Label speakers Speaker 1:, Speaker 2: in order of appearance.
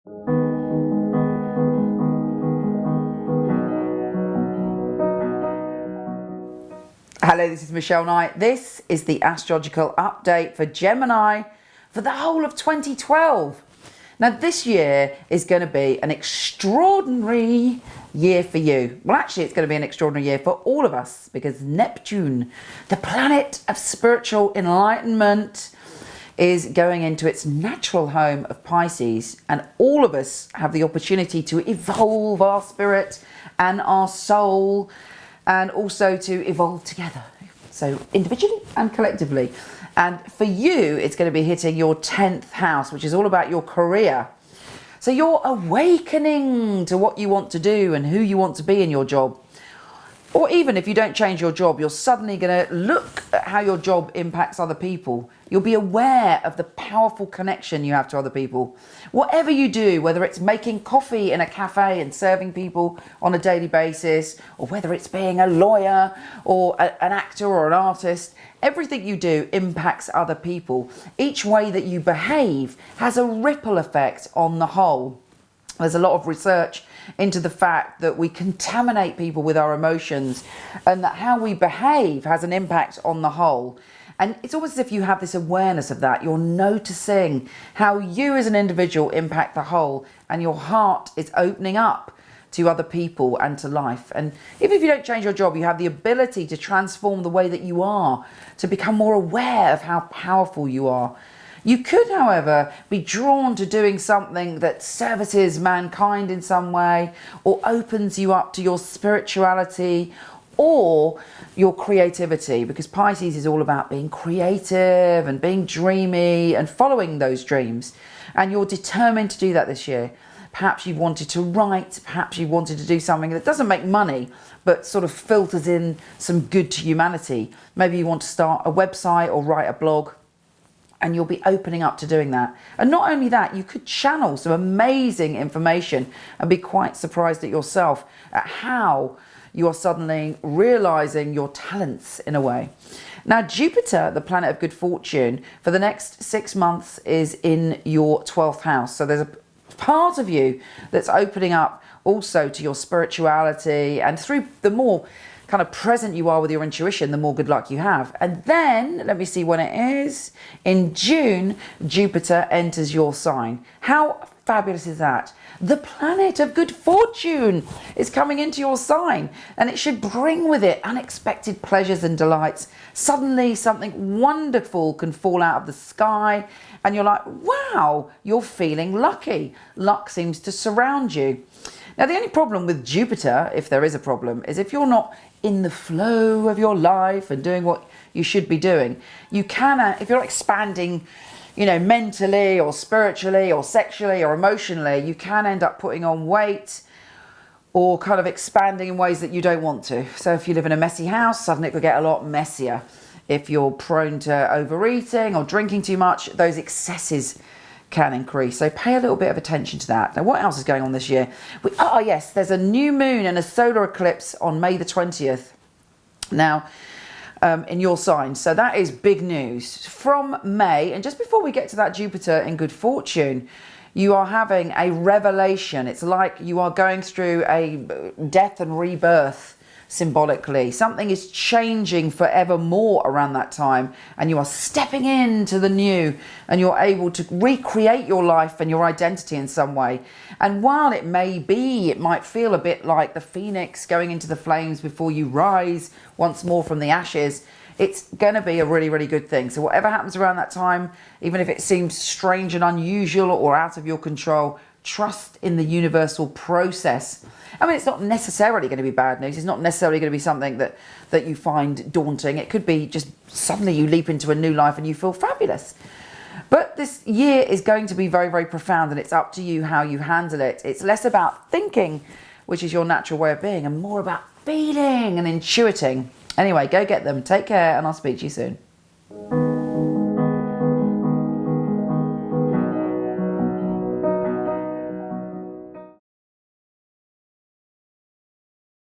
Speaker 1: Hello, this is Michele Knight. This is the astrological update for Gemini for the whole of 2012. Now, this year is going to be an extraordinary year for you. Well, actually, it's going to be an extraordinary year for all of us because Neptune, the planet of spiritual enlightenment, is going into its natural home of Pisces, and all of us have the opportunity to evolve our spirit and our soul, and also to evolve together, so individually and collectively. And for you, it's going to be hitting your 10th house, which is all about your career. So you're awakening to what you want to do and who you want to be in your job. Or even if you don't change your job, you're suddenly going to look at how your job impacts other people. You'll be aware of the powerful connection you have to other people. Whatever you do, whether it's making coffee in a cafe and serving people on a daily basis, or whether it's being a lawyer or an actor or an artist, everything you do impacts other people. Each way that you behave has a ripple effect on the whole. There's a lot of research into the fact that we contaminate people with our emotions, and that how we behave has an impact on the whole. And it's almost as if you have this awareness of that. You're noticing how you as an individual impact the whole, and your heart is opening up to other people and to life. And even if you don't change your job, you have the ability to transform the way that you are, to become more aware of how powerful you are. You could, however, be drawn to doing something that services mankind in some way, or opens you up to your spirituality or your creativity, because Pisces is all about being creative and being dreamy and following those dreams. And you're determined to do that this year. Perhaps you wanted to write, perhaps you wanted to do something that doesn't make money, but sort of filters in some good to humanity. Maybe you want to start a website or write a blog, and you'll be opening up to doing that. And not only that, you could channel some amazing information and be quite surprised at yourself at how you are suddenly realizing your talents in a way. Now, Jupiter, the planet of good fortune, for the next 6 months is in your 12th house. So there's a part of you that's opening up also to your spirituality, and through the more kind of present you are with your intuition, the more good luck you have. And then, let me see when it is. In June, Jupiter enters your sign. How fabulous is that? The planet of good fortune is coming into your sign, and it should bring with it unexpected pleasures and delights. Suddenly something wonderful can fall out of the sky, and you're like, wow, you're feeling lucky. Luck seems to surround you. Now, the only problem with Jupiter, if there is a problem, is if you're not in the flow of your life and doing what you should be doing, you can, if you're expanding, you know, mentally or spiritually or sexually or emotionally, you can end up putting on weight or kind of expanding in ways that you don't want to. So if you live in a messy house, suddenly it could get a lot messier. If you're prone to overeating or drinking too much, those excesses can increase. So pay a little bit of attention to that. Now, what else is going on this year? Yes, there's a new moon and a solar eclipse on May the 20th. Now, in your sign. So that is big news. From May, and just before we get to that Jupiter in good fortune, you are having a revelation. It's like you are going through a death and rebirth symbolically. Something is changing forevermore around that time, and you are stepping into the new, and you're able to recreate your life and your identity in some way. And while it might feel a bit like the phoenix going into the flames before you rise once more from the ashes, it's going to be a really, really good thing. So whatever happens around that time, even if it seems strange and unusual or out of your control, trust in the universal process. I mean, it's not necessarily going to be bad news. It's not necessarily going to be something that you find daunting. It could be just suddenly you leap into a new life and you feel fabulous. But this year is going to be very, very profound, and it's up to you how you handle it. It's less about thinking, which is your natural way of being, and more about feeling and intuiting. Anyway, go get them. Take care, and I'll speak to you soon.